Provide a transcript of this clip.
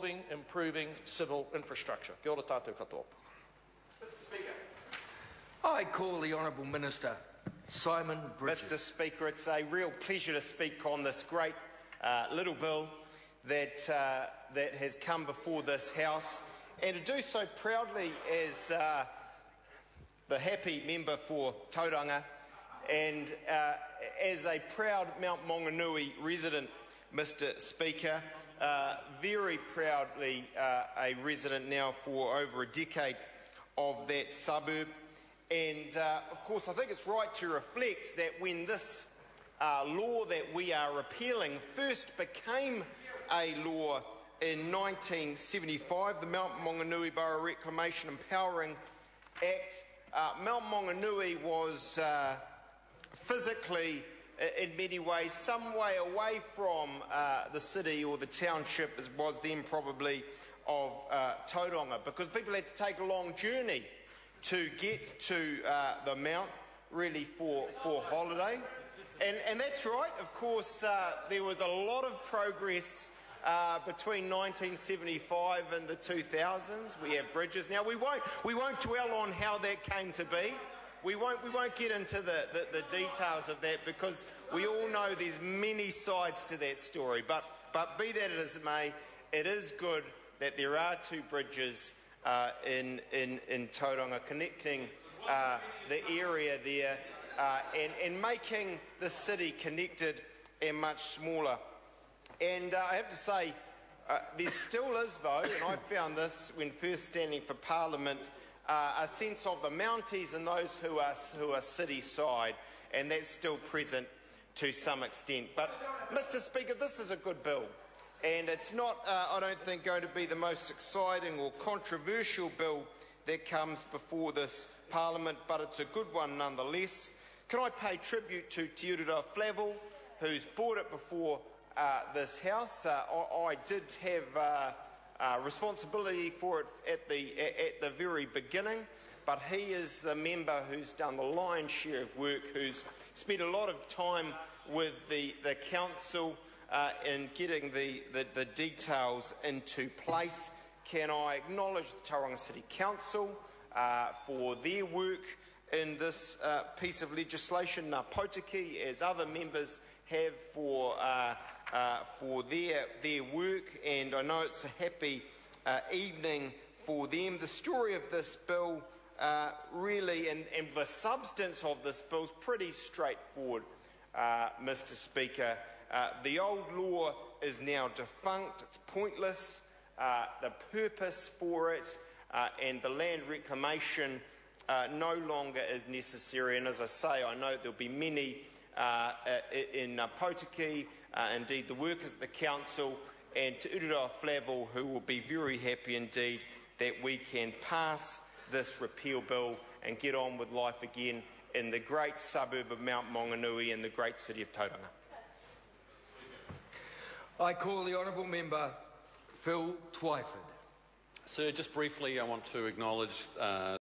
involving improving civil infrastructure. Kia ora tātou katoa. Mr. Speaker. I call the Honourable Minister Simon Bridges. Mr. Speaker, it's a real pleasure to speak on this great little bill that has come before this House, and to do so proudly as the happy member for Tauranga and as a proud Mount Maunganui resident, Mr. Speaker, very proudly a resident now for over a decade of that suburb. And of course I think it's right to reflect that when this law that we are repealing first became a law in 1975, the Mount Maunganui Borough Reclamation Empowering Act, Mount Maunganui was physically, in many ways, some way away from the city or the township, as was then probably, of Tauranga, because people had to take a long journey to get to the Mount, really for holiday. And that's right, of course, there was a lot of progress between 1975 and the 2000s. We have bridges. Now, we won't dwell on how that came to be. We won't get into the details of that, because we all know there's many sides to that story. But be that as it may, it is good that there are two bridges in Tauranga connecting the area there and making the city connected and much smaller. And I have to say, there still is, though, and I found this when first standing for Parliament, a sense of the Mounties and those who are city side, and that's still present to some extent. But, Mr. Speaker, this is a good bill, and it's not, I don't think, going to be the most exciting or controversial bill that comes before this Parliament, but it's a good one nonetheless. Can I pay tribute to Te Urura Flavel, who's brought it before this House? I did have responsibility for it at the very beginning, but he is the member who's done the lion's share of work, who's spent a lot of time with the council in getting the details into place. Can I acknowledge the Tauranga City Council for their work in this piece of legislation, Ngā Potiki, as other members have for their work, and I know it's a happy evening for them. The story of this bill really, and the substance of this bill is pretty straightforward, Mr. Speaker. The old law is now defunct, it's pointless. The purpose for it and the land reclamation no longer is necessary, and as I say, I know there'll be many in Potiki, indeed the workers at the council and Te Urura Flavel, who will be very happy indeed that we can pass this repeal bill and get on with life again in the great suburb of Mount Maunganui and the great city of Tauranga. I call the Honourable Member Phil Twyford. Sir, just briefly, I want to acknowledge